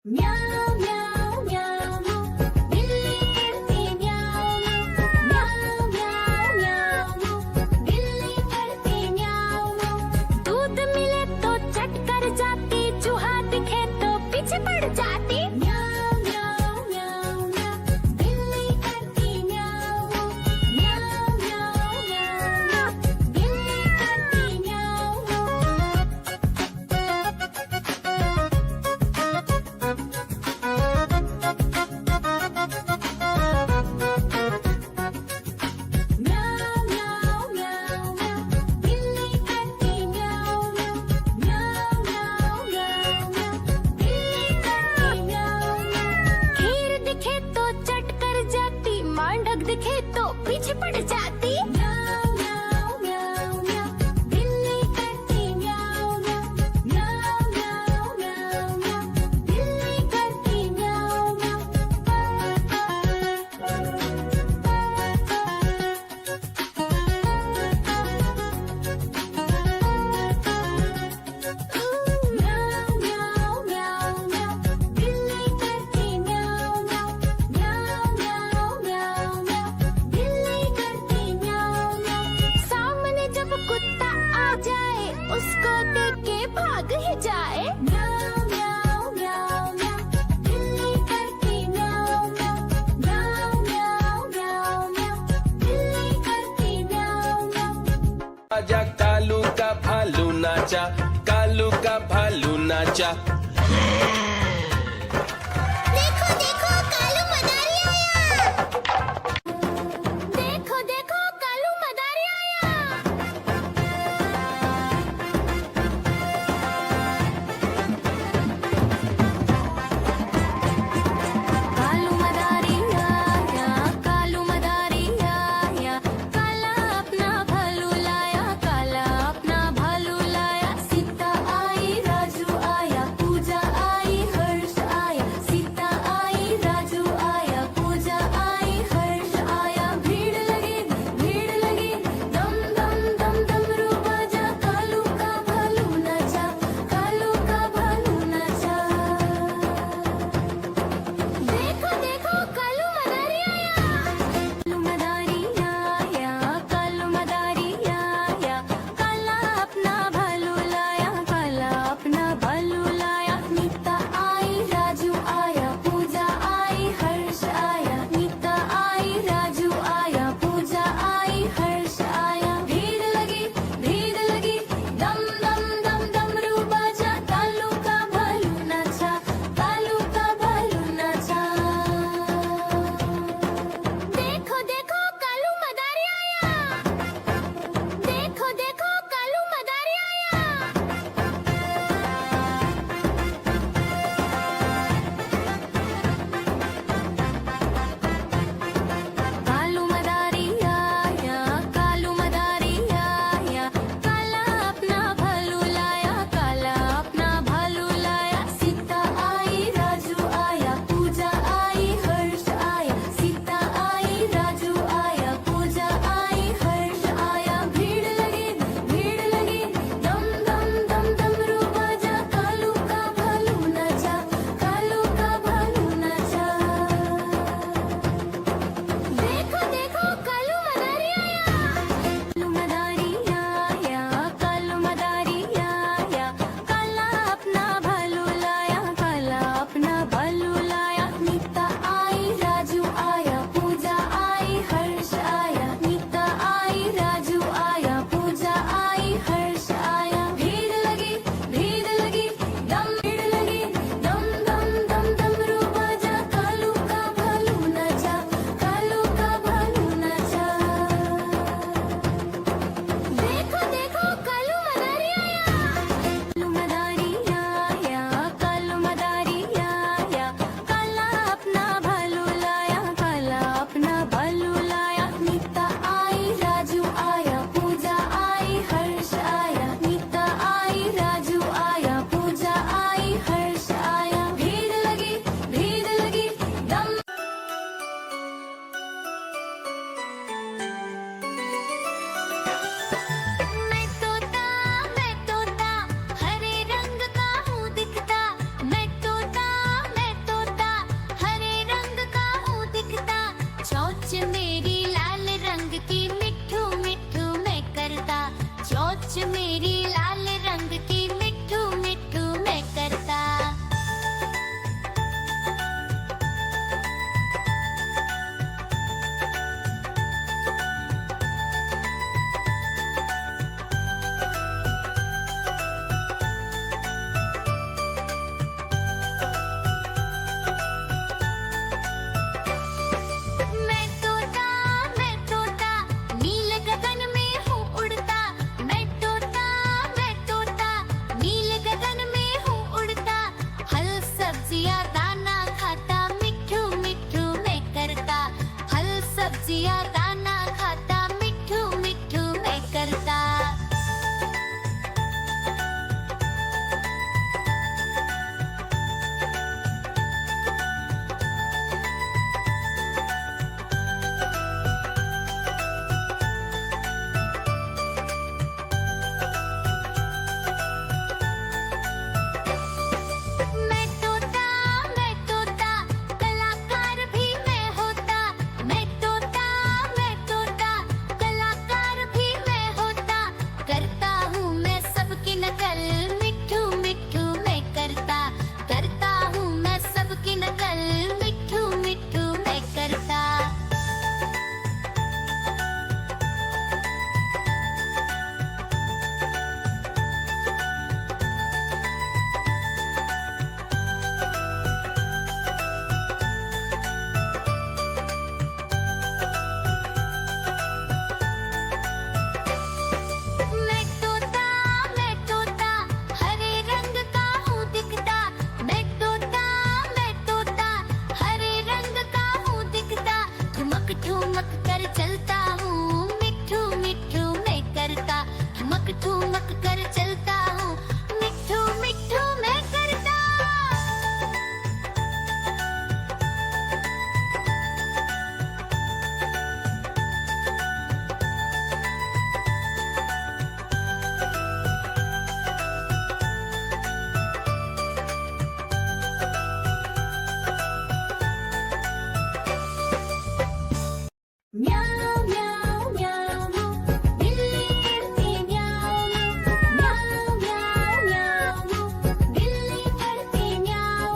म्याऊं म्याऊं म्याऊं बिल्ली करती म्याऊं म्याऊं म्याऊं म्याऊं बिल्ली करती म्याऊं। दूध मिले तो चट कर जाती, चूहा दिखे तो पीछे पड़ जाती। म्याऊं म्याऊं म्याऊं म्याऊं बिल्ली करती म्याऊं म्याऊं म्याऊं म्याऊं बिल्ली करती म्याऊं। म्याऊं म्याऊं म्याऊं म्याऊं बिल्ली करती म्याऊं म्याऊं म्याऊं म्याऊं म्याऊं बिल्ली करती म्याऊं। खीर दिखे तो चट कर जाती, मांडक दिखे तो पीछे पड़ जाती। म्याऊं म्याऊं म्याऊं म्याऊं बिल्ली करती म्याऊं म्याऊं म्याऊं म्याऊं म्याऊं म्याऊं बिल्ली करती म्याऊं म्याऊं म्याऊं म्याऊं म्याऊं बिल्ली करती म्याऊं म्याऊं म्याऊं म्याऊं म्याऊं म्याऊं बिल्ली करती म्याऊं म्याऊं। सामने जब कुत्ता आ जाए, उसको देख के भाग ही जाए। म्याऊं म्याऊं म्याऊं म्याऊं बिल्ली करती म्याऊं म्याऊं म्याऊं म्याऊं म्याऊं म्याऊं बिल्ली करती म्याऊं म्याऊं। आजा कालू का भालू नाचा, कालू का भालू नाचा। देखो देखो कालू मदारी आया। देखो देखो कालू मदारी आया। कालू मदारी आया, कालू मदारी आया, काला अपना भालू लाया, काला अपना भालू लाया। सीता आई राजू आया, पूजा सब्जियां दाना खाता, मिट्ठू मिट्ठू मैं करता। फल सब्जियां दाना खाता, मिट्ठू मिट्ठू मैं करता। मैं तोता कलाकार भी मैं होता। मैं तोता कलाकार भी मैं होता। करता हूँ मैं सबकी नकल, मिट्ठू मिट्ठू मैं करता। करता हूँ मैं सबकी नकल, मिट्ठू मिट्ठू मैं करता। मैं तोता हरे रंग का हूँ दिखता। मैं तोता हरे रंग का हूँ दिखता। ठुमक ठुमक कर चलता हूँ, मिट्ठू मिट्ठू मैं करता। ठुमक ठुमक कर चलता हूँ, मिट्ठू मिट्ठू मैं करता। म्याऊ म्याऊ म्याऊ बिल्ली करती म्याऊ म्याऊ म्याऊ म्याऊ बिल्ली करती म्याऊ।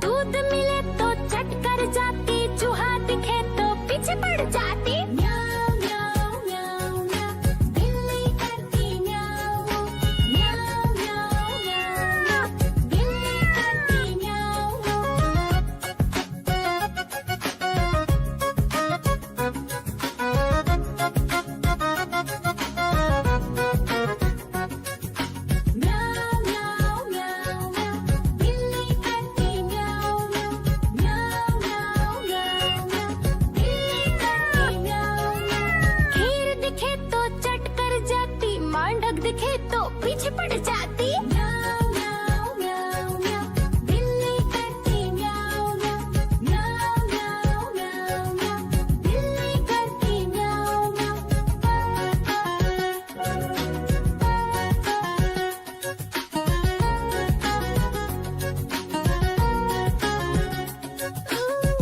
दूध मिले तो चट कर जाती, चूहा दिखे तो पीछे पड़ जाती। म्याऊ म्याऊ म्याऊ म्याऊ बिल्ली करती म्याऊ म्याऊ म्याऊ म्याऊ बिल्ली करती म्याऊ। म्याऊ म्याऊ म्याऊ म्याऊ बिल्ली करती म्याऊ म्याऊ म्याऊ म्याऊ म्याऊ बिल्ली करती म्याऊ। खीर दिखे तो चट कर जाती, मांडक दिखे तो पीछे पड़ जाती। म्याऊ म्याऊ म्याऊ म्याऊ बिल्ली करती म्याऊ म्याऊ म्याऊ म्याऊ म्याऊ बिल्ली करती म्याऊ म्याऊ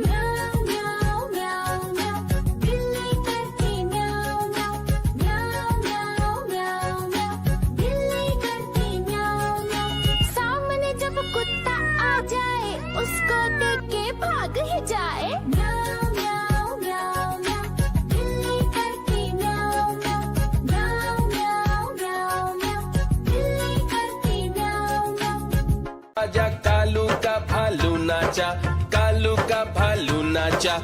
म्याऊ म्याऊ म्याऊ बिल्ली करती म्याऊ म्याऊ म्याऊ म्याऊ म्याऊ बिल्ली करती म्याऊ। सामने जब कुत्ता आ जाए, उसको देख के भाग ही जाए। म्याऊ म्याऊ म्याऊ म्याऊ बिल्ली करती म्याऊ म्याऊ म्याऊ म्याऊ म्याऊ बिल्ली करती म्याऊ। आजा कालू का भालू नाचा, कालू का भालू नाचा।